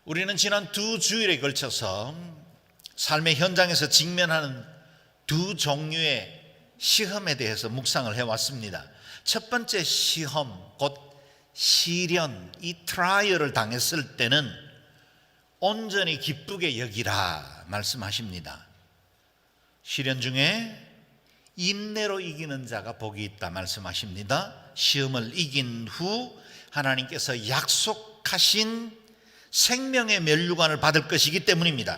우리는 지난 두 주일에 걸쳐서 삶의 현장에서 직면하는 두 종류의 시험에 대해서 묵상을 해왔습니다. 첫 번째 시험, 곧 시련, 이 트라이얼을 당했을 때는 온전히 기쁘게 여기라 말씀하십니다. 시련 중에 인내로 이기는 자가 복이 있다 말씀하십니다. 시험을 이긴 후 하나님께서 약속하신 생명의 면류관을 받을 것이기 때문입니다.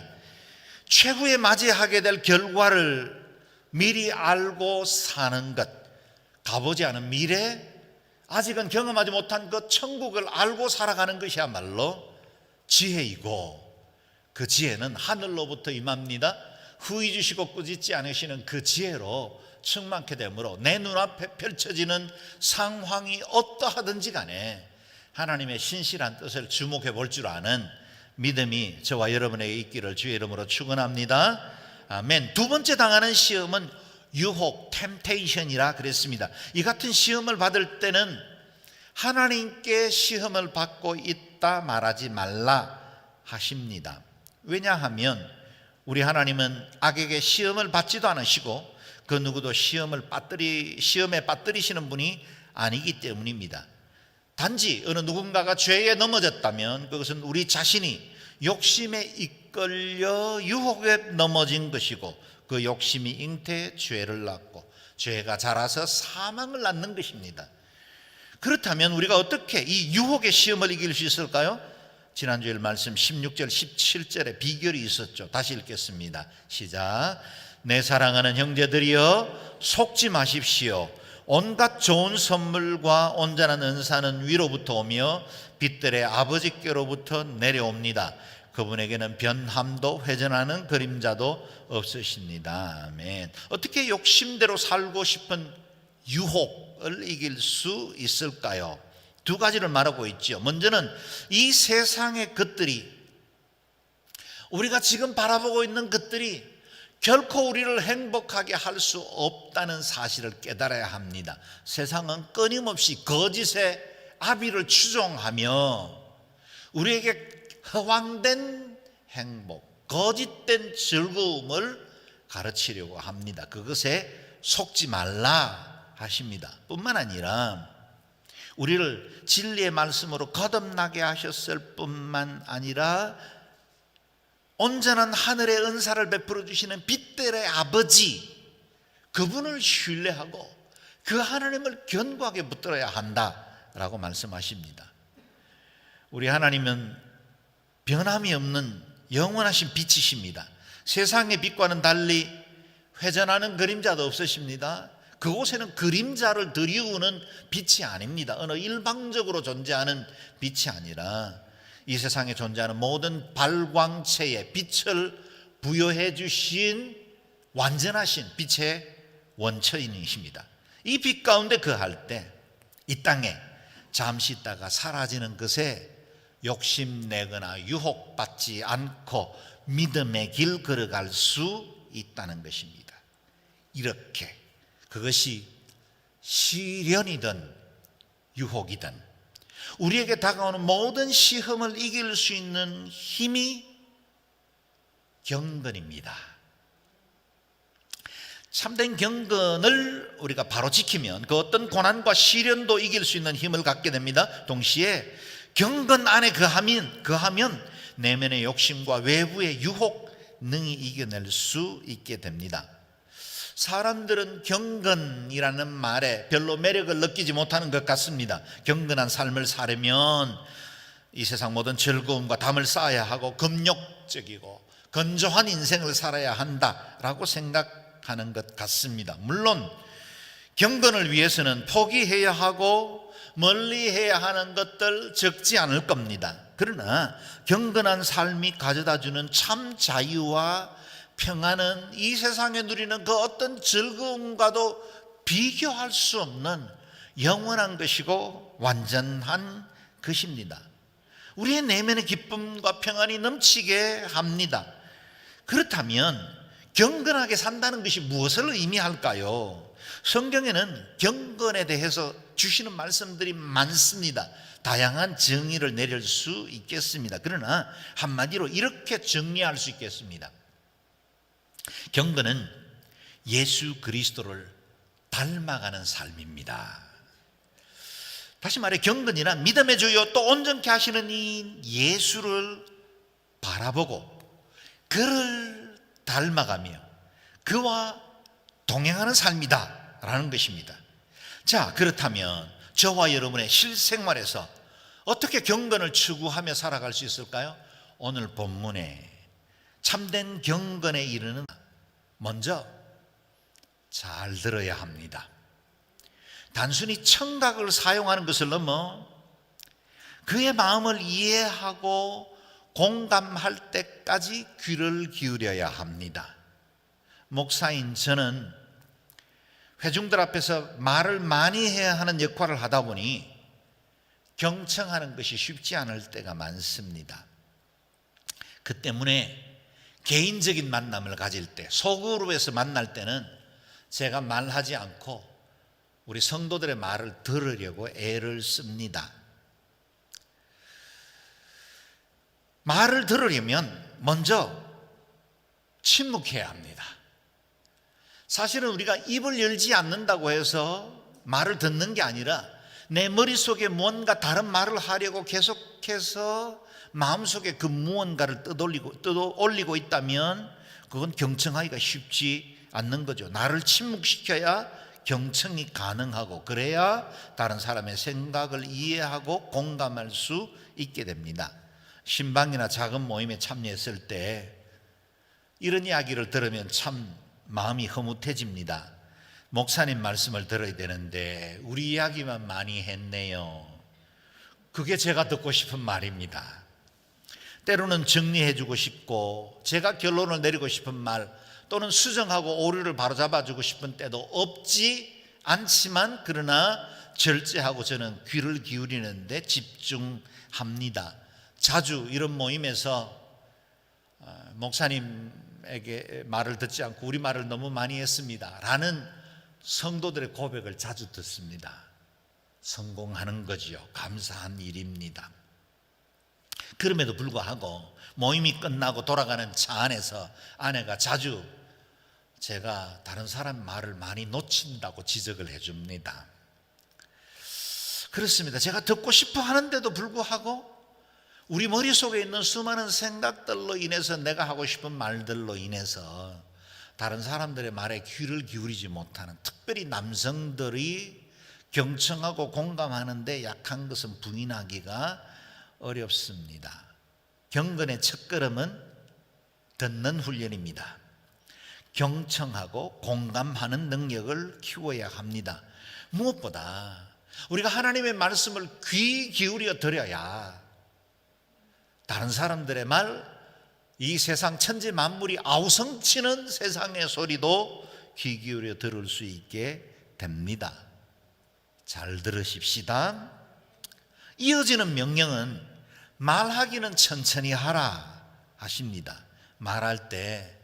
최후에 맞이하게 될 결과를 미리 알고 사는 것, 가보지 않은 미래, 아직은 경험하지 못한 그 천국을 알고 살아가는 것이야말로 지혜이고, 그 지혜는 하늘로부터 임합니다. 후히 주시고 꾸짖지 않으시는 그 지혜로 충만케 되므로 내 눈앞에 펼쳐지는 상황이 어떠하든지 간에 하나님의 신실한 뜻을 주목해 볼 줄 아는 믿음이 저와 여러분에게 있기를 주의 이름으로 축원합니다. 아멘. 두 번째 당하는 시험은 유혹, 템테이션이라 그랬습니다. 이 같은 시험을 받을 때는 하나님께 시험을 받고 있다 말하지 말라 하십니다. 왜냐하면 우리 하나님은 악에게 시험을 받지도 않으시고 그 누구도 시험에 빠뜨리시는 분이 아니기 때문입니다. 단지 어느 누군가가 죄에 넘어졌다면 그것은 우리 자신이 욕심에 이끌려 유혹에 넘어진 것이고, 그 욕심이 잉태해 죄를 낳고 죄가 자라서 사망을 낳는 것입니다. 그렇다면 우리가 어떻게 이 유혹의 시험을 이길 수 있을까요? 지난주에 말씀 16절 17절에 비결이 있었죠. 다시 읽겠습니다. 시작. 내 사랑하는 형제들이여, 속지 마십시오. 온갖 좋은 선물과 온전한 은사는 위로부터 오며 빛들의 아버지께로부터 내려옵니다. 그분에게는 변함도 회전하는 그림자도 없으십니다. 아멘. 어떻게 욕심대로 살고 싶은 유혹을 이길 수 있을까요? 두 가지를 말하고 있죠. 먼저는 이 세상의 것들이, 우리가 지금 바라보고 있는 것들이 결코 우리를 행복하게 할 수 없다는 사실을 깨달아야 합니다. 세상은 끊임없이 거짓의 아비를 추종하며 우리에게 허황된 행복, 거짓된 즐거움을 가르치려고 합니다. 그것에 속지 말라 하십니다. 뿐만 아니라 우리를 진리의 말씀으로 거듭나게 하셨을 뿐만 아니라 온전한 하늘의 은사를 베풀어 주시는 빛들의 아버지, 그분을 신뢰하고 그 하나님을 견고하게 붙들어야 한다라고 말씀하십니다. 우리 하나님은 변함이 없는 영원하신 빛이십니다. 세상의 빛과는 달리 회전하는 그림자도 없으십니다. 그곳에는 그림자를 들이우는 빛이 아닙니다. 어느 일방적으로 존재하는 빛이 아니라 이 세상에 존재하는 모든 발광체에 빛을 부여해 주신 완전하신 빛의 원천이십니다. 이 빛 가운데 거할 때 이 땅에 잠시 있다가 사라지는 것에 욕심내거나 유혹받지 않고 믿음의 길 걸어갈 수 있다는 것입니다. 이렇게 그것이 시련이든 유혹이든 우리에게 다가오는 모든 시험을 이길 수 있는 힘이 경건입니다. 참된 경건을 우리가 바로 지키면 그 어떤 고난과 시련도 이길 수 있는 힘을 갖게 됩니다. 동시에 경건 안에 거하면 내면의 욕심과 외부의 유혹 능히 이겨낼 수 있게 됩니다. 사람들은 경건이라는 말에 별로 매력을 느끼지 못하는 것 같습니다. 경건한 삶을 살려면 이 세상 모든 즐거움과 담을 쌓아야 하고 금욕적이고 건조한 인생을 살아야 한다라고 생각하는 것 같습니다. 물론 경건을 위해서는 포기해야 하고 멀리해야 하는 것들 적지 않을 겁니다. 그러나 경건한 삶이 가져다주는 참 자유와 평안은 이 세상에 누리는 그 어떤 즐거움과도 비교할 수 없는 영원한 것이고 완전한 것입니다. 우리의 내면의 기쁨과 평안이 넘치게 합니다. 그렇다면 경건하게 산다는 것이 무엇을 의미할까요? 성경에는 경건에 대해서 주시는 말씀들이 많습니다. 다양한 정의를 내릴 수 있겠습니다. 그러나 한마디로 이렇게 정리할 수 있겠습니다. 경건은 예수 그리스도를 닮아가는 삶입니다. 다시 말해 경건이란 믿음의 주요 또 온전케 하시는 이 예수를 바라보고 그를 닮아가며 그와 동행하는 삶이다 라는 것입니다. 자, 그렇다면 저와 여러분의 실생활에서 어떻게 경건을 추구하며 살아갈 수 있을까요? 오늘 본문에 참된 경건에 이르는 먼저 잘 들어야 합니다. 단순히 청각을 사용하는 것을 넘어 그의 마음을 이해하고 공감할 때까지 귀를 기울여야 합니다. 목사인 저는 회중들 앞에서 말을 많이 해야 하는 역할을 하다 보니 경청하는 것이 쉽지 않을 때가 많습니다. 그 때문에 개인적인 만남을 가질 때, 소그룹에서 만날 때는 제가 말하지 않고 우리 성도들의 말을 들으려고 애를 씁니다. 말을 들으려면 먼저 침묵해야 합니다. 사실은 우리가 입을 열지 않는다고 해서 말을 듣는 게 아니라 내 머릿속에 무언가 다른 말을 하려고 계속해서 마음속에 그 무언가를 떠올리고 있다면 그건 경청하기가 쉽지 않는 거죠. 나를 침묵시켜야 경청이 가능하고 그래야 다른 사람의 생각을 이해하고 공감할 수 있게 됩니다. 신방이나 작은 모임에 참여했을 때 이런 이야기를 들으면 참 마음이 흐뭇해집니다. 목사님 말씀을 들어야 되는데 우리 이야기만 많이 했네요. 그게 제가 듣고 싶은 말입니다. 때로는 정리해주고 싶고 제가 결론을 내리고 싶은 말 또는 수정하고 오류를 바로잡아주고 싶은 때도 없지 않지만 그러나 절제하고 저는 귀를 기울이는데 집중합니다. 자주 이런 모임에서 목사님에게 말을 듣지 않고 우리 말을 너무 많이 했습니다 라는 성도들의 고백을 자주 듣습니다. 성공하는 거지요. 감사한 일입니다. 그럼에도 불구하고 모임이 끝나고 돌아가는 차 안에서 아내가 자주 제가 다른 사람 말을 많이 놓친다고 지적을 해줍니다. 그렇습니다. 제가 듣고 싶어 하는데도 불구하고 우리 머릿속에 있는 수많은 생각들로 인해서 내가 하고 싶은 말들로 인해서 다른 사람들의 말에 귀를 기울이지 못하는, 특별히 남성들이 경청하고 공감하는데 약한 것은 부인하기가 어렵습니다. 경건의 첫걸음은 듣는 훈련입니다. 경청하고 공감하는 능력을 키워야 합니다. 무엇보다 우리가 하나님의 말씀을 귀 기울여 드려야 다른 사람들의 말, 이 세상 천지 만물이 아우성치는 세상의 소리도 귀 기울여 들을 수 있게 됩니다. 잘 들으십시다. 이어지는 명령은 말하기는 천천히 하라 하십니다. 말할 때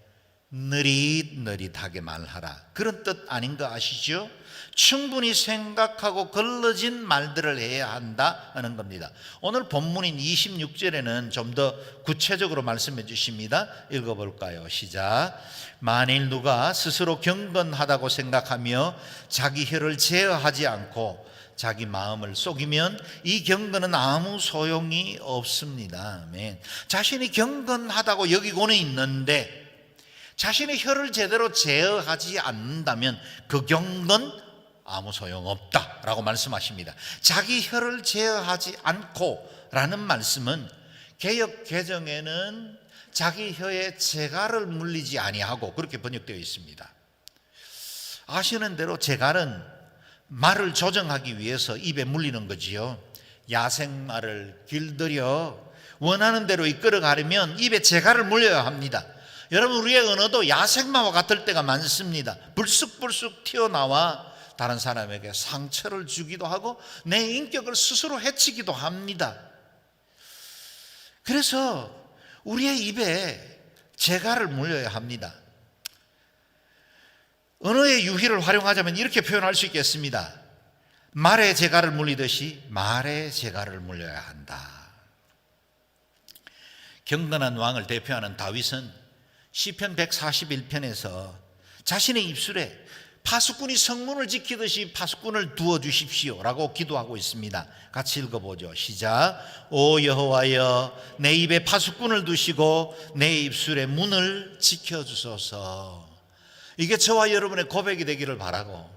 느릿느릿하게 말하라, 그런 뜻 아닌 거 아시죠? 충분히 생각하고 걸러진 말들을 해야 한다 하는 겁니다. 오늘 본문인 26절에는 좀 더 구체적으로 말씀해 주십니다. 읽어볼까요? 시작. 만일 누가 스스로 경건하다고 생각하며 자기 혀를 제어하지 않고 자기 마음을 속이면 이 경건은 아무 소용이 없습니다. 아멘. 자신이 경건하다고 여기고는 있는데 자신의 혀를 제대로 제어하지 않는다면 그 경건 아무 소용없다라고 말씀하십니다. 자기 혀를 제어하지 않고 라는 말씀은 개역 개정에는 자기 혀에 재갈을 물리지 아니하고 그렇게 번역되어 있습니다. 아시는 대로 재갈은 말을 조정하기 위해서 입에 물리는 거지요. 야생말을 길들여 원하는 대로 이끌어가려면 입에 재갈을 물려야 합니다. 여러분, 우리의 언어도 야생마와 같을 때가 많습니다. 불쑥불쑥 튀어나와 다른 사람에게 상처를 주기도 하고 내 인격을 스스로 해치기도 합니다. 그래서 우리의 입에 재갈을 물려야 합니다. 언어의 유희를 활용하자면 이렇게 표현할 수 있겠습니다. 말에 재갈을 물리듯이 말에 재갈을 물려야 한다. 경건한 왕을 대표하는 다윗은 시편 141편에서 자신의 입술에 파수꾼이 성문을 지키듯이 파수꾼을 두어 주십시오 라고 기도하고 있습니다. 같이 읽어보죠. 시작. 오 여호와여, 내 입에 파수꾼을 두시고 내 입술의 문을 지켜주소서. 이게 저와 여러분의 고백이 되기를 바라고,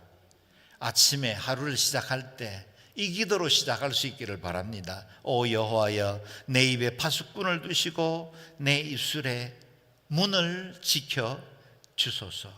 아침에 하루를 시작할 때 이 기도로 시작할 수 있기를 바랍니다. 오 여호와여, 내 입에 파수꾼을 두시고 내 입술의 문을 지켜주소서.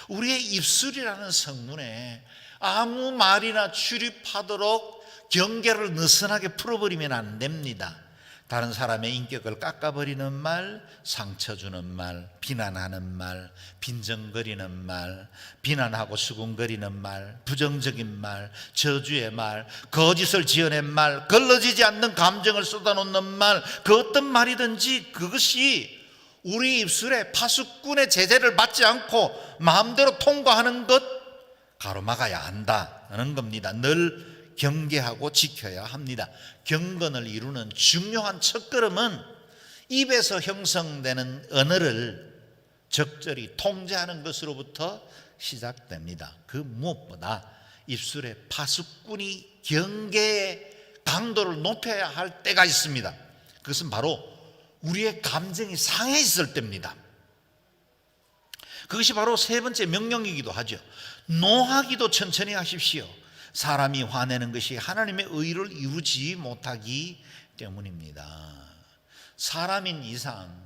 우리의 입술이라는 성문에 아무 말이나 출입하도록 경계를 느슨하게 풀어버리면 안 됩니다. 다른 사람의 인격을 깎아버리는 말, 상처 주는 말, 비난하는 말, 빈정거리는 말, 비난하고 수군거리는 말, 부정적인 말, 저주의 말, 거짓을 지어낸 말, 걸러지지 않는 감정을 쏟아놓는 말, 그 어떤 말이든지 그것이 우리 입술에 파수꾼의 제재를 받지 않고 마음대로 통과하는 것 가로막아야 한다는 겁니다. 늘 경계하고 지켜야 합니다. 경건을 이루는 중요한 첫걸음은 입에서 형성되는 언어를 적절히 통제하는 것으로부터 시작됩니다. 그 무엇보다 입술에 파수꾼이 경계의 강도를 높여야 할 때가 있습니다. 그것은 바로 우리의 감정이 상해 있을 때입니다. 그것이 바로 세 번째 명령이기도 하죠. 노하기도 천천히 하십시오. 사람이 화내는 것이 하나님의 의를 이루지 못하기 때문입니다. 사람인 이상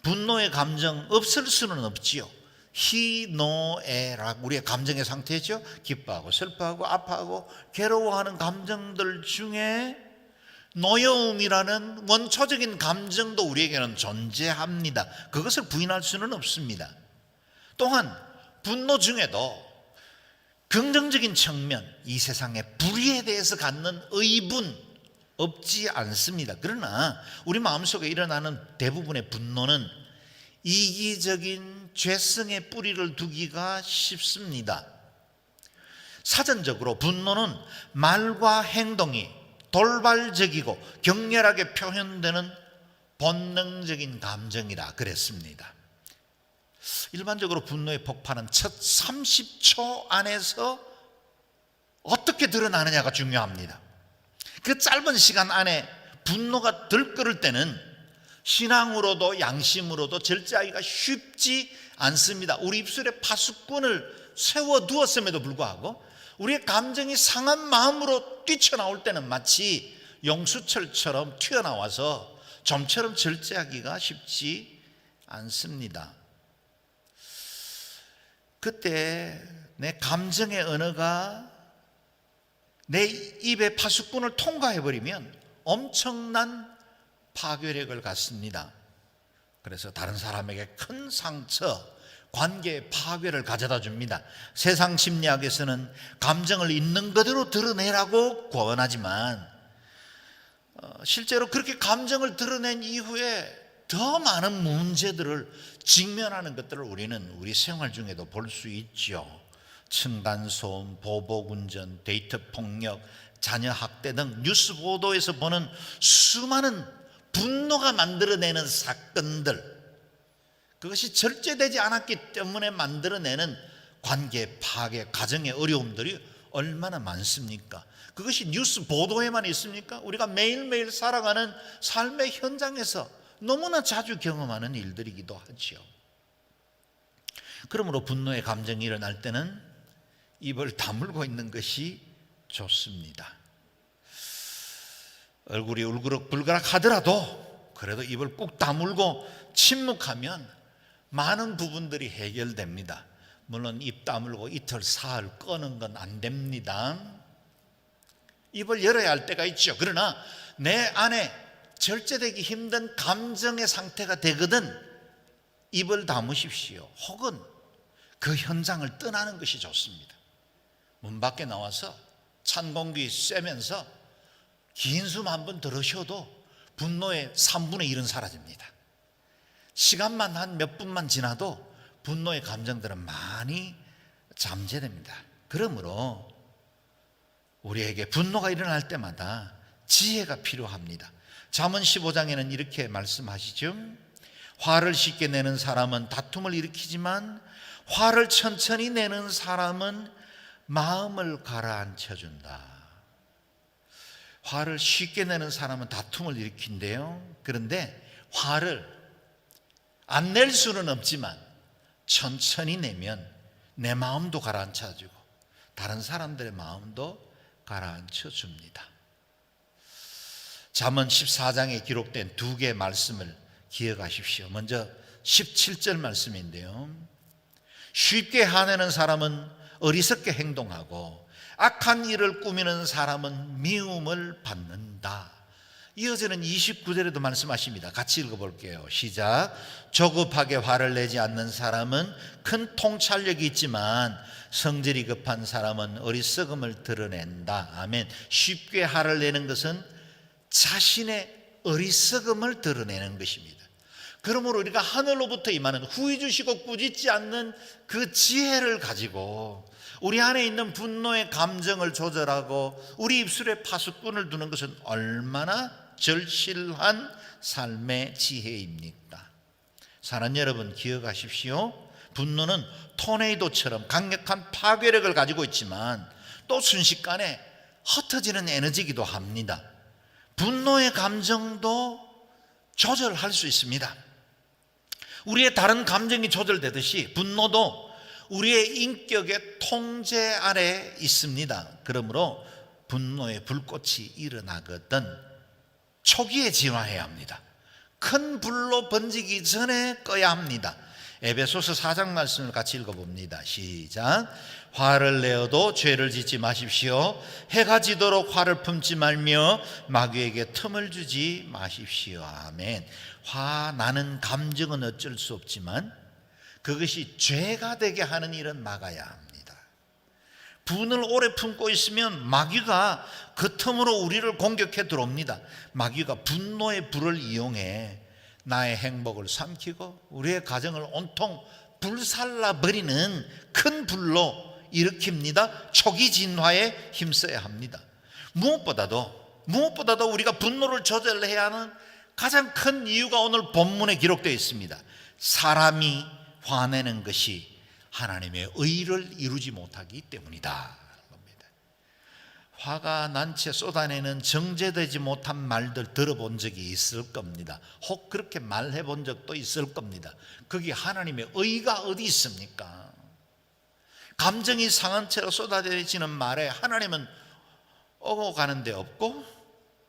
분노의 감정 없을 수는 없지요. 희노애락, 우리의 감정의 상태죠. 기뻐하고 슬퍼하고 아파하고 괴로워하는 감정들 중에 노여움이라는 원초적인 감정도 우리에게는 존재합니다. 그것을 부인할 수는 없습니다. 또한 분노 중에도 긍정적인 측면, 이 세상의 불의에 대해서 갖는 의분 없지 않습니다. 그러나 우리 마음속에 일어나는 대부분의 분노는 이기적인 죄성의 뿌리를 두기가 쉽습니다. 사전적으로 분노는 말과 행동이 돌발적이고 격렬하게 표현되는 본능적인 감정이라 그랬습니다. 일반적으로 분노의 폭발은 첫 30초 안에서 어떻게 드러나느냐가 중요합니다. 그 짧은 시간 안에 분노가 들끓을 때는 신앙으로도 양심으로도 절제하기가 쉽지 않습니다. 우리 입술에 파수꾼을 세워두었음에도 불구하고 우리의 감정이 상한 마음으로 뛰쳐나올 때는 마치 용수철처럼 튀어나와서 좀처럼 절제하기가 쉽지 않습니다. 그때 내 감정의 언어가 내 입의 파수꾼을 통과해버리면 엄청난 파괴력을 갖습니다. 그래서 다른 사람에게 큰 상처, 관계의 파괴를 가져다 줍니다. 세상 심리학에서는 감정을 있는 그대로 드러내라고 권하지만 실제로 그렇게 감정을 드러낸 이후에 더 많은 문제들을 직면하는 것들을 우리는 우리 생활 중에도 볼 수 있죠. 층간소음, 보복운전, 데이트폭력, 자녀학대 등 뉴스 보도에서 보는 수많은 분노가 만들어내는 사건들, 그것이 절제되지 않았기 때문에 만들어내는 관계 파괴, 가정의 어려움들이 얼마나 많습니까? 그것이 뉴스 보도에만 있습니까? 우리가 매일매일 살아가는 삶의 현장에서 너무나 자주 경험하는 일들이기도 하죠. 그러므로 분노의 감정이 일어날 때는 입을 다물고 있는 것이 좋습니다. 얼굴이 울그락불그락 하더라도 그래도 입을 꾹 다물고 침묵하면 많은 부분들이 해결됩니다. 물론 입 다물고 이틀 사흘 끄는 건 안 됩니다. 입을 열어야 할 때가 있죠. 그러나 내 안에 절제되기 힘든 감정의 상태가 되거든 입을 다무십시오. 혹은 그 현장을 떠나는 것이 좋습니다. 문 밖에 나와서 찬 공기 쐬면서 긴 숨 한 번 들으셔도 분노의 3분의 1은 사라집니다. 시간만 한 몇 분만 지나도 분노의 감정들은 많이 잠재됩니다. 그러므로 우리에게 분노가 일어날 때마다 지혜가 필요합니다. 잠언 15장에는 이렇게 말씀하시죠. 화를 쉽게 내는 사람은 다툼을 일으키지만 화를 천천히 내는 사람은 마음을 가라앉혀준다. 화를 쉽게 내는 사람은 다툼을 일으킨대요. 그런데 화를 안 낼 수는 없지만 천천히 내면 내 마음도 가라앉혀주고 다른 사람들의 마음도 가라앉혀 줍니다. 잠언 14장에 기록된 두 개의 말씀을 기억하십시오. 먼저 17절 말씀인데요. 쉽게 화내는 사람은 어리석게 행동하고 악한 일을 꾸미는 사람은 미움을 받는다. 이어지는 29절에도 말씀하십니다. 같이 읽어볼게요. 시작. 조급하게 화를 내지 않는 사람은 큰 통찰력이 있지만 성질이 급한 사람은 어리석음을 드러낸다. 아멘. 쉽게 화를 내는 것은 자신의 어리석음을 드러내는 것입니다. 그러므로 우리가 하늘로부터 임하는 후히 주시고 꾸짖지 않는 그 지혜를 가지고 우리 안에 있는 분노의 감정을 조절하고 우리 입술에 파수꾼을 두는 것은 얼마나 절실한 삶의 지혜입니까? 사랑하는 여러분, 기억하십시오. 분노는 토네이도처럼 강력한 파괴력을 가지고 있지만 또 순식간에 흩어지는 에너지이기도 합니다. 분노의 감정도 조절할 수 있습니다. 우리의 다른 감정이 조절되듯이 분노도 우리의 인격의 통제 아래 있습니다. 그러므로 분노의 불꽃이 일어나거든 초기에 진화해야 합니다. 큰 불로 번지기 전에 꺼야 합니다. 에베소서 4장 말씀을 같이 읽어봅니다. 시작. 화를 내어도 죄를 짓지 마십시오. 해가 지도록 화를 품지 말며 마귀에게 틈을 주지 마십시오. 아멘. 화나는 감정은 어쩔 수 없지만 그것이 죄가 되게 하는 일은 막아야 합니다. 분을 오래 품고 있으면 마귀가 그 틈으로 우리를 공격해 들어옵니다. 마귀가 분노의 불을 이용해 나의 행복을 삼키고 우리의 가정을 온통 불살라버리는 큰 불로 일으킵니다. 초기 진화에 힘써야 합니다. 무엇보다도 우리가 분노를 조절해야 하는 가장 큰 이유가 오늘 본문에 기록되어 있습니다. 사람이 화내는 것이 하나님의 의를 이루지 못하기 때문이다. 화가 난 채 쏟아내는 정제되지 못한 말들 들어본 적이 있을 겁니다. 혹 그렇게 말해본 적도 있을 겁니다. 거기 하나님의 의가 어디 있습니까? 감정이 상한 채로 쏟아지는 말에 하나님은 오고 가는 데 없고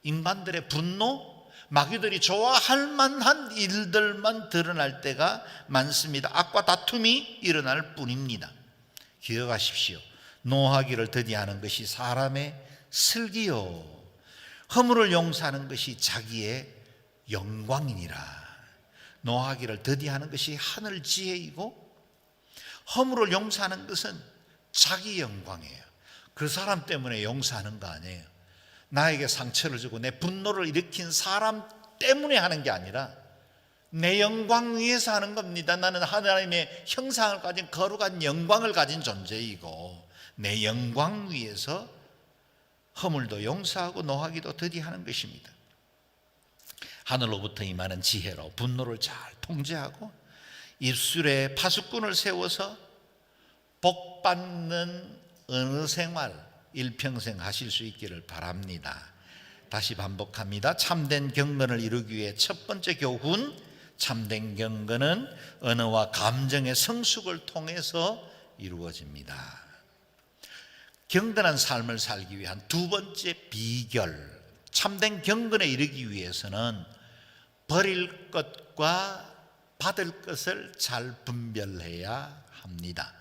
인간들의 분노, 마귀들이 좋아할 만한 일들만 드러날 때가 많습니다. 악과 다툼이 일어날 뿐입니다. 기억하십시오. 노하기를 더디하는 것이 사람의 슬기요 허물을 용서하는 것이 자기의 영광이니라. 노하기를 더디하는 것이 하늘 지혜이고 허물을 용서하는 것은 자기 영광이에요. 그 사람 때문에 용서하는 거 아니에요. 나에게 상처를 주고 내 분노를 일으킨 사람 때문에 하는 게 아니라 내 영광 위해서 하는 겁니다. 나는 하나님의 형상을 가진 거룩한 영광을 가진 존재이고 내 영광 위해서 허물도 용서하고 노하기도 더디하는 것입니다. 하늘로부터 임하는 지혜로 분노를 잘 통제하고 입술에 파수꾼을 세워서 복받는 어느 생활 일평생 하실 수 있기를 바랍니다. 다시 반복합니다. 참된 경건을 이루기 위해 첫 번째 교훈, 참된 경건은 언어와 감정의 성숙을 통해서 이루어집니다. 경건한 삶을 살기 위한 두 번째 비결, 참된 경건에 이르기 위해서는 버릴 것과 받을 것을 잘 분별해야 합니다.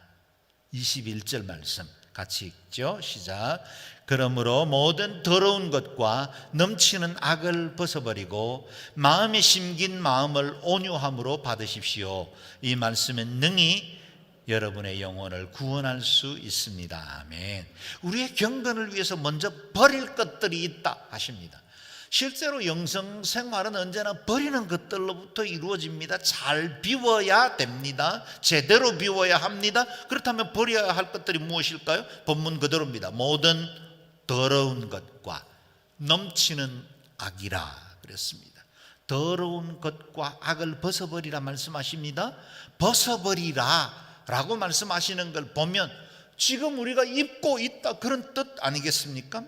21절 말씀 같이 읽죠. 시작. 그러므로 모든 더러운 것과 넘치는 악을 벗어버리고 마음에 심긴 마음을 온유함으로 받으십시오. 이 말씀은 능히 여러분의 영혼을 구원할 수 있습니다. 아멘. 우리의 경건을 위해서 먼저 버릴 것들이 있다 하십니다. 실제로 영성 생활은 언제나 버리는 것들로부터 이루어집니다. 잘 비워야 됩니다. 제대로 비워야 합니다. 그렇다면 버려야 할 것들이 무엇일까요? 본문 그대로입니다. 모든 더러운 것과 넘치는 악이라 그랬습니다. 더러운 것과 악을 벗어버리라 말씀하십니다. 벗어버리라 라고 말씀하시는 걸 보면 지금 우리가 입고 있다 그런 뜻 아니겠습니까?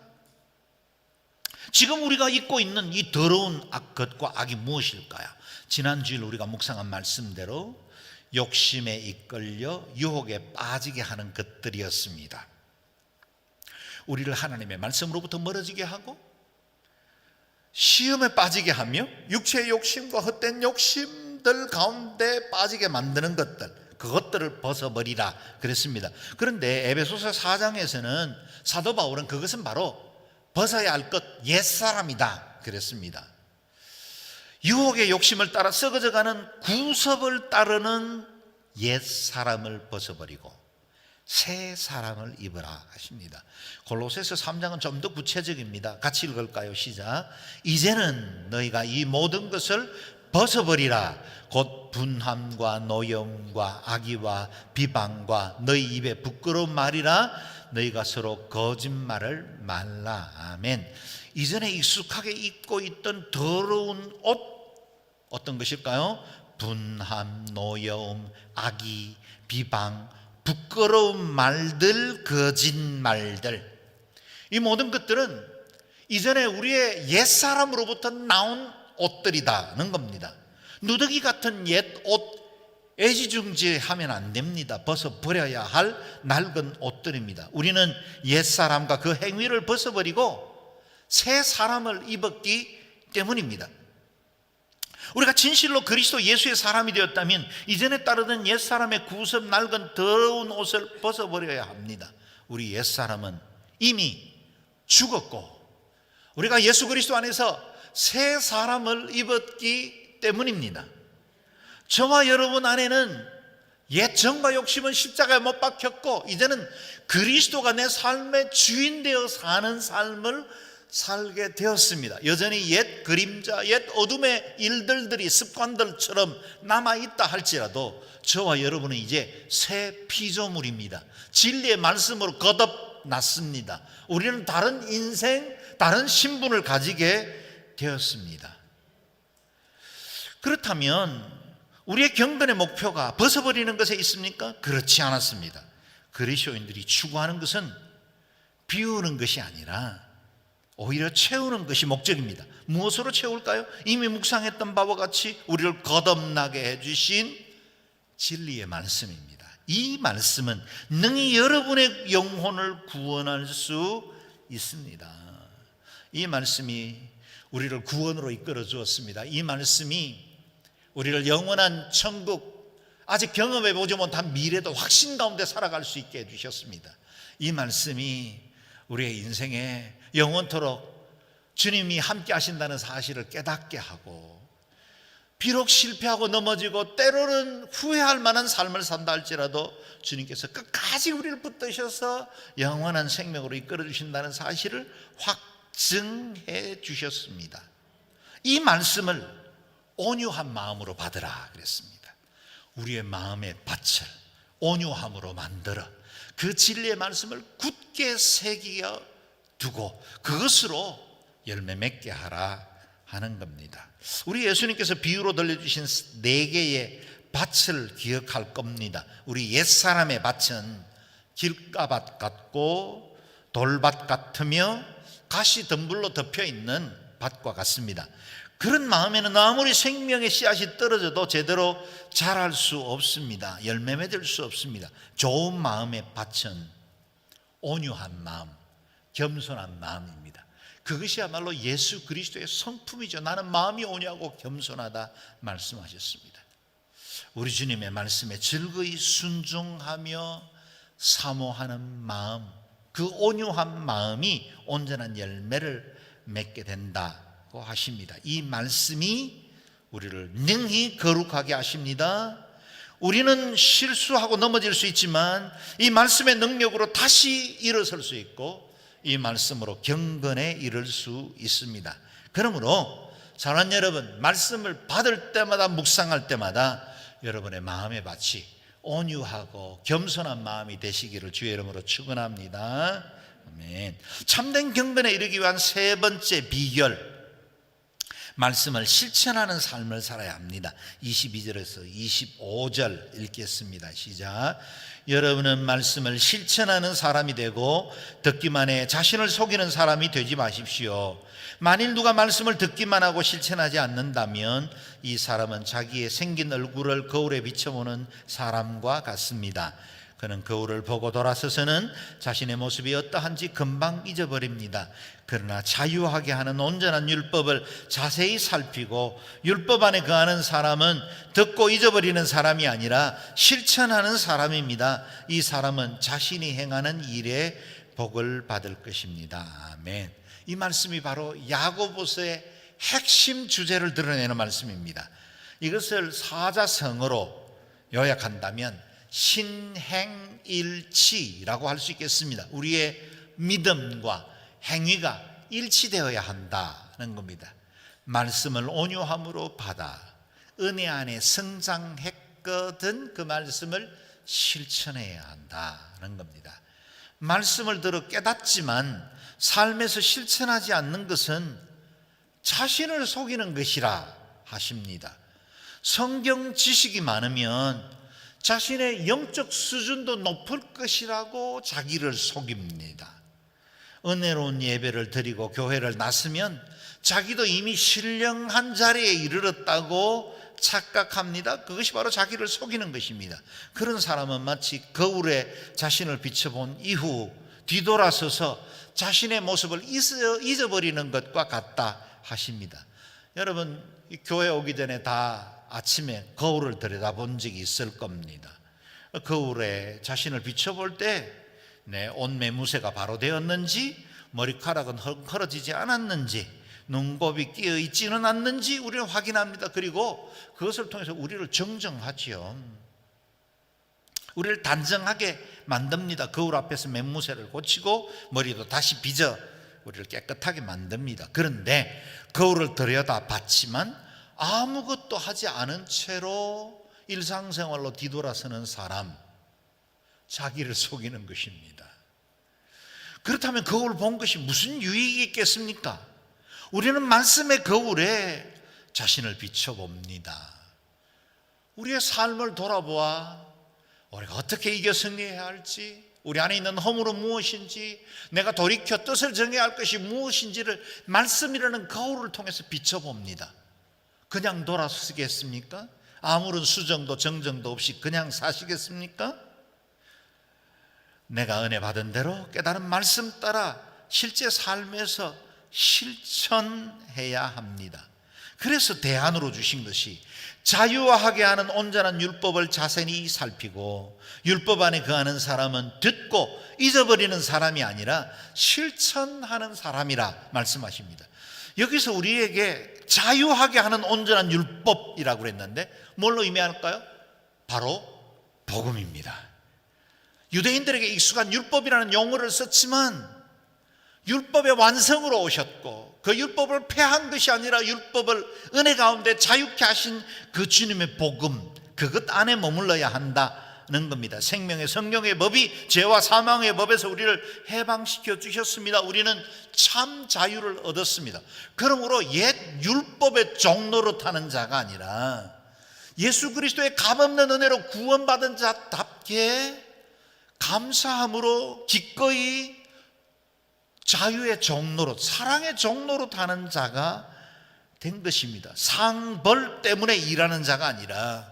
지금 우리가 입고 있는 이 더러운 것과 악이 무엇일까요? 지난주일 우리가 묵상한 말씀대로 욕심에 이끌려 유혹에 빠지게 하는 것들이었습니다. 우리를 하나님의 말씀으로부터 멀어지게 하고 시험에 빠지게 하며 육체의 욕심과 헛된 욕심들 가운데 빠지게 만드는 것들, 그것들을 벗어버리라 그랬습니다. 그런데 에베소서 4장에서는 사도 바울은 그것은 바로 벗어야 할 것 옛사람이다 그랬습니다. 유혹의 욕심을 따라 썩어져가는 구습을 따르는 옛사람을 벗어버리고 새 사람을 입으라 하십니다. 골로새서 3장은 좀 더 구체적입니다. 같이 읽을까요? 시작. 이제는 너희가 이 모든 것을 벗어버리라. 곧 분함과 노여움과 악의와 비방과 너희 입에 부끄러운 말이라. 너희가 서로 거짓말을 말라. 아멘. 이전에 익숙하게 입고 있던 더러운 옷, 어떤 것일까요? 분함, 노여움, 악의, 비방, 부끄러운 말들, 거짓말들, 이 모든 것들은 이전에 우리의 옛사람으로부터 나온 옷들이다는 겁니다. 누더기 같은 옛 옷 애지중지하면 안 됩니다. 벗어버려야 할 낡은 옷들입니다. 우리는 옛사람과 그 행위를 벗어버리고 새 사람을 입었기 때문입니다. 우리가 진실로 그리스도 예수의 사람이 되었다면 이전에 따르던 옛사람의 구습 낡은 더러운 옷을 벗어버려야 합니다. 우리 옛사람은 이미 죽었고 우리가 예수 그리스도 안에서 새 사람을 입었기 때문입니다. 저와 여러분 안에는 옛 정과 욕심은 십자가에 못 박혔고 이제는 그리스도가 내 삶의 주인 되어 사는 삶을 살게 되었습니다. 여전히 옛 그림자, 옛 어둠의 일들이 습관들처럼 남아있다 할지라도 저와 여러분은 이제 새 피조물입니다. 진리의 말씀으로 거듭났습니다. 우리는 다른 인생, 다른 신분을 가지게 되었습니다. 그렇다면 우리의 경건의 목표가 벗어버리는 것에 있습니까? 그렇지 않았습니다. 그리스도인들이 추구하는 것은 비우는 것이 아니라 오히려 채우는 것이 목적입니다. 무엇으로 채울까요? 이미 묵상했던 바와 같이 우리를 거듭나게 해주신 진리의 말씀입니다. 이 말씀은 능히 여러분의 영혼을 구원할 수 있습니다. 이 말씀이 우리를 구원으로 이끌어 주었습니다. 이 말씀이 우리를 영원한 천국, 아직 경험해 보지 못한 미래도 확신 가운데 살아갈 수 있게 해주셨습니다. 이 말씀이 우리의 인생에 영원토록 주님이 함께 하신다는 사실을 깨닫게 하고 비록 실패하고 넘어지고 때로는 후회할 만한 삶을 산다 할지라도 주님께서 끝까지 우리를 붙드셔서 영원한 생명으로 이끌어 주신다는 사실을 확증해 주셨습니다. 이 말씀을 온유한 마음으로 받으라 그랬습니다. 우리의 마음의 밭을 온유함으로 만들어 그 진리의 말씀을 굳게 새기어 두고 그것으로 열매 맺게 하라 하는 겁니다. 우리 예수님께서 비유로 들려주신 4개의 밭을 기억할 겁니다. 우리 옛사람의 밭은 길가밭 같고 돌밭 같으며 가시 덤불로 덮여 있는 밭과 같습니다. 그런 마음에는 아무리 생명의 씨앗이 떨어져도 제대로 자랄 수 없습니다. 열매 맺을 수 없습니다. 좋은 마음의 밭은 온유한 마음, 겸손한 마음입니다. 그것이야말로 예수 그리스도의 성품이죠. 나는 마음이 온유하고 겸손하다 말씀하셨습니다. 우리 주님의 말씀에 즐거이 순종하며 사모하는 마음, 그 온유한 마음이 온전한 열매를 맺게 된다고 하십니다. 이 말씀이 우리를 능히 거룩하게 하십니다. 우리는 실수하고 넘어질 수 있지만 이 말씀의 능력으로 다시 일어설 수 있고 이 말씀으로 경건에 이를 수 있습니다. 그러므로 사랑하는 여러분, 말씀을 받을 때마다 묵상할 때마다 여러분의 마음의 밭이 온유하고 겸손한 마음이 되시기를 주의 이름으로 축원합니다. 아멘. 참된 경건에 이르기 위한 세 번째 비결, 말씀을 실천하는 삶을 살아야 합니다. 22절에서 25절 읽겠습니다. 시작. 여러분은 말씀을 실천하는 사람이 되고 듣기만 해 자신을 속이는 사람이 되지 마십시오. 만일 누가 말씀을 듣기만 하고 실천하지 않는다면 이 사람은 자기의 생긴 얼굴을 거울에 비춰보는 사람과 같습니다. 그는 거울을 보고 돌아서서는 자신의 모습이 어떠한지 금방 잊어버립니다. 그러나 자유하게 하는 온전한 율법을 자세히 살피고 율법 안에 거하는 사람은 듣고 잊어버리는 사람이 아니라 실천하는 사람입니다. 이 사람은 자신이 행하는 일에 복을 받을 것입니다. 아멘. 이 말씀이 바로 야고보서의 핵심 주제를 드러내는 말씀입니다. 이것을 사자성어로 요약한다면 신행일치라고 할 수 있겠습니다. 우리의 믿음과 행위가 일치되어야 한다는 겁니다. 말씀을 온유함으로 받아 은혜 안에 성장했거든 그 말씀을 실천해야 한다는 겁니다. 말씀을 들어 깨닫지만 삶에서 실천하지 않는 것은 자신을 속이는 것이라 하십니다. 성경 지식이 많으면 자신의 영적 수준도 높을 것이라고 자기를 속입니다. 은혜로운 예배를 드리고 교회를 나서면 자기도 이미 신령한 자리에 이르렀다고 착각합니다. 그것이 바로 자기를 속이는 것입니다. 그런 사람은 마치 거울에 자신을 비춰본 이후 뒤돌아서서 자신의 모습을 잊어버리는 것과 같다 하십니다. 여러분, 교회 오기 전에 다 아침에 거울을 들여다본 적이 있을 겁니다. 거울에 자신을 비춰볼 때 내 옷매무새가 바로 되었는지, 머리카락은 헝클어지지 않았는지, 눈곱이 끼어 있지는 않는지 우리는 확인합니다. 그리고 그것을 통해서 우리를 정정하지요. 우리를 단정하게 만듭니다. 거울 앞에서 매무새를 고치고 머리도 다시 빗어 우리를 깨끗하게 만듭니다. 그런데 거울을 들여다봤지만 아무것도 하지 않은 채로 일상생활로 뒤돌아서는 사람, 자기를 속이는 것입니다. 그렇다면 거울 본 것이 무슨 유익이 있겠습니까? 우리는 말씀의 거울에 자신을 비춰봅니다. 우리의 삶을 돌아보아 우리가 어떻게 이겨 승리해야 할지, 우리 안에 있는 허물은 무엇인지, 내가 돌이켜 뜻을 정해야 할 것이 무엇인지를 말씀이라는 거울을 통해서 비춰봅니다. 그냥 돌아서겠습니까? 아무런 수정도 정정도 없이 그냥 사시겠습니까? 내가 은혜 받은 대로 깨달은 말씀 따라 실제 삶에서 실천해야 합니다. 그래서 대안으로 주신 것이 자유하게 하는 온전한 율법을 자세히 살피고 율법 안에 거하는 사람은 듣고 잊어버리는 사람이 아니라 실천하는 사람이라 말씀하십니다. 여기서 우리에게 자유하게 하는 온전한 율법이라고 그랬는데 뭘로 의미할까요? 바로 복음입니다. 유대인들에게 익숙한 율법이라는 용어를 썼지만 율법의 완성으로 오셨고 그 율법을 폐한 것이 아니라 율법을 은혜 가운데 자유케 하신 그 주님의 복음, 그것 안에 머물러야 한다는 겁니다. 생명의 성령의 법이 죄와 사망의 법에서 우리를 해방시켜 주셨습니다. 우리는 참 자유를 얻었습니다. 그러므로 옛 율법의 종로로 타는 자가 아니라 예수 그리스도의 값없는 은혜로 구원받은 자답게 감사함으로 기꺼이 자유의 종로로, 사랑의 종로로 타는 자가 된 것입니다. 상벌 때문에 일하는 자가 아니라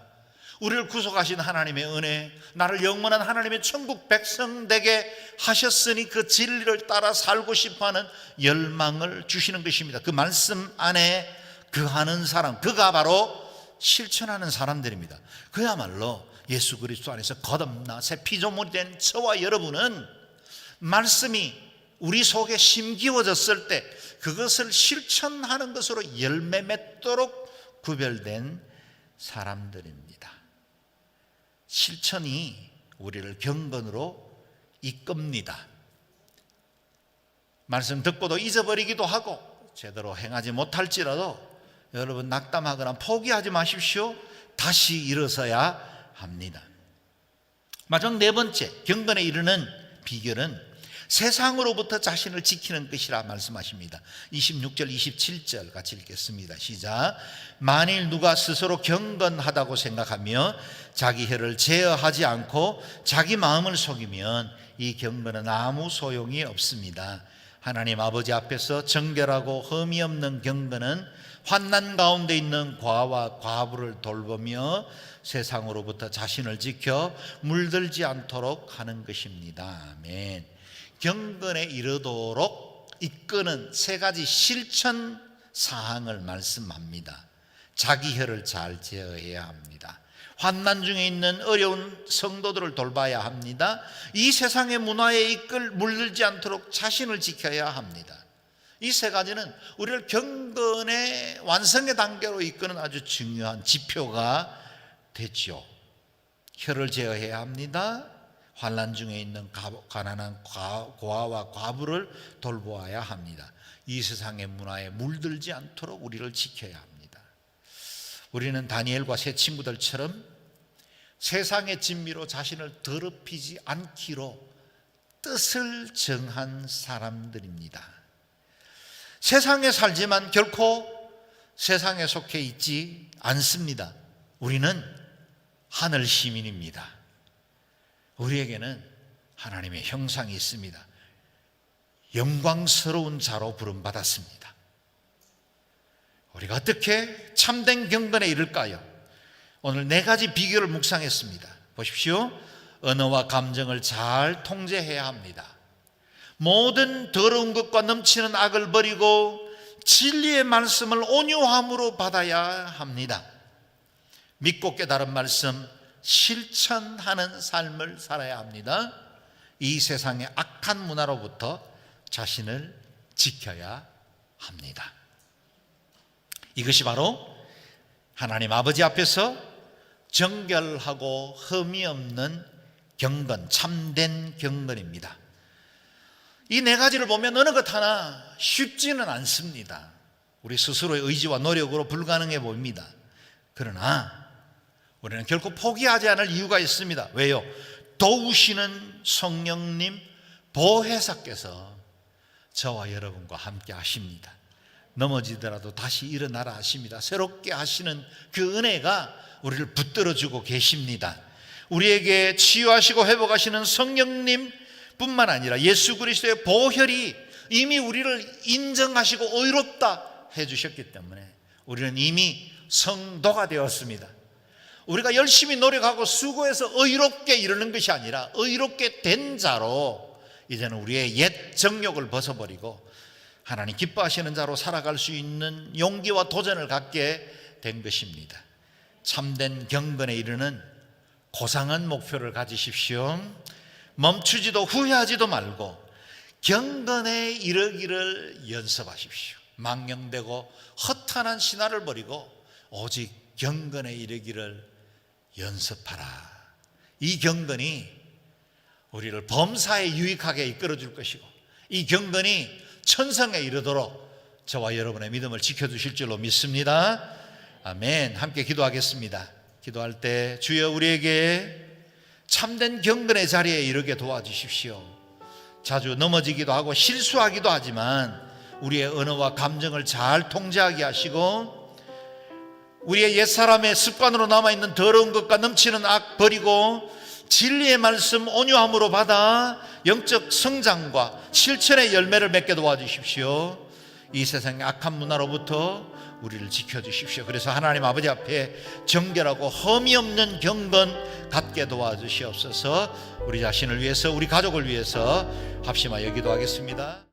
우리를 구속하신 하나님의 은혜, 나를 영원한 하나님의 천국 백성 되게 하셨으니 그 진리를 따라 살고 싶어하는 열망을 주시는 것입니다. 그 말씀 안에 거하는 사람, 그가 바로 실천하는 사람들입니다. 그야말로 예수 그리스도 안에서 거듭나 새 피조물이 된 저와 여러분은 말씀이 우리 속에 심기워졌을 때 그것을 실천하는 것으로 열매 맺도록 구별된 사람들입니다. 실천이 우리를 경건으로 이끕니다. 말씀 듣고도 잊어버리기도 하고 제대로 행하지 못할지라도 여러분 낙담하거나 포기하지 마십시오. 다시 일어서야 합니다. 마지막 네 번째, 경건에 이르는 비결은 세상으로부터 자신을 지키는 것이라 말씀하십니다. 26절 27절 같이 읽겠습니다. 시작. 만일 누가 스스로 경건하다고 생각하며 자기 혀를 제어하지 않고 자기 마음을 속이면 이 경건은 아무 소용이 없습니다. 하나님 아버지 앞에서 정결하고 흠이 없는 경건은 환난 가운데 있는 과와 과부를 돌보며 세상으로부터 자신을 지켜 물들지 않도록 하는 것입니다. 아멘. 경건에 이르도록 이끄는 세 가지 실천 사항을 말씀합니다. 자기 혀를 잘 제어해야 합니다. 환난 중에 있는 어려운 성도들을 돌봐야 합니다. 이 세상의 문화에 물들지 않도록 자신을 지켜야 합니다. 이 세 가지는 우리를 경건의 완성의 단계로 이끄는 아주 중요한 지표가 되죠. 혀를 제어해야 합니다. 환난 중에 있는 가난한 고아와 과부를 돌보아야 합니다. 이 세상의 문화에 물들지 않도록 우리를 지켜야 합니다. 우리는 다니엘과 세 친구들처럼 세상의 진미로 자신을 더럽히지 않기로 뜻을 정한 사람들입니다. 세상에 살지만 결코 세상에 속해 있지 않습니다. 우리는 하늘 시민입니다. 우리에게는 하나님의 형상이 있습니다. 영광스러운 자로 부름받았습니다. 우리가 어떻게 참된 경건에 이를까요? 오늘 네 가지 비결을 묵상했습니다. 보십시오. 언어와 감정을 잘 통제해야 합니다. 모든 더러운 것과 넘치는 악을 버리고 진리의 말씀을 온유함으로 받아야 합니다. 믿고 깨달은 말씀 실천하는 삶을 살아야 합니다. 이 세상의 악한 문화로부터 자신을 지켜야 합니다. 이것이 바로 하나님 아버지 앞에서 정결하고 흠이 없는 경건, 참된 경건입니다. 이 네 가지를 보면 어느 것 하나 쉽지는 않습니다. 우리 스스로의 의지와 노력으로 불가능해 보입니다. 그러나 우리는 결코 포기하지 않을 이유가 있습니다. 왜요? 도우시는 성령님 보혜사께서 저와 여러분과 함께 하십니다. 넘어지더라도 다시 일어나라 하십니다. 새롭게 하시는 그 은혜가 우리를 붙들어주고 계십니다. 우리에게 치유하시고 회복하시는 성령님 뿐만 아니라 예수 그리스도의 보혈이 이미 우리를 인정하시고 의롭다 해주셨기 때문에 우리는 이미 성도가 되었습니다. 우리가 열심히 노력하고 수고해서 의롭게 이르는 것이 아니라 의롭게 된 자로 이제는 우리의 옛 정욕을 벗어버리고 하나님 기뻐하시는 자로 살아갈 수 있는 용기와 도전을 갖게 된 것입니다. 참된 경건에 이르는 고상한 목표를 가지십시오. 멈추지도 후회하지도 말고 경건에 이르기를 연습하십시오. 망령되고 허탄한 신화를 버리고 오직 경건에 이르기를 연습하라. 이 경건이 우리를 범사에 유익하게 이끌어줄 것이고 이 경건이 천성에 이르도록 저와 여러분의 믿음을 지켜주실 줄로 믿습니다. 아멘. 함께 기도하겠습니다. 기도할 때 주여 우리에게 참된 경건의 자리에 이르게 도와주십시오. 자주 넘어지기도 하고 실수하기도 하지만 우리의 언어와 감정을 잘 통제하게 하시고 우리의 옛사람의 습관으로 남아있는 더러운 것과 넘치는 악 버리고 진리의 말씀 온유함으로 받아 영적 성장과 실천의 열매를 맺게 도와주십시오. 이 세상의 악한 문화로부터 우리를 지켜주십시오. 그래서 하나님 아버지 앞에 정결하고 흠이 없는 경건 갖게 도와주시옵소서. 우리 자신을 위해서 우리 가족을 위해서 합심하여 기도하겠습니다.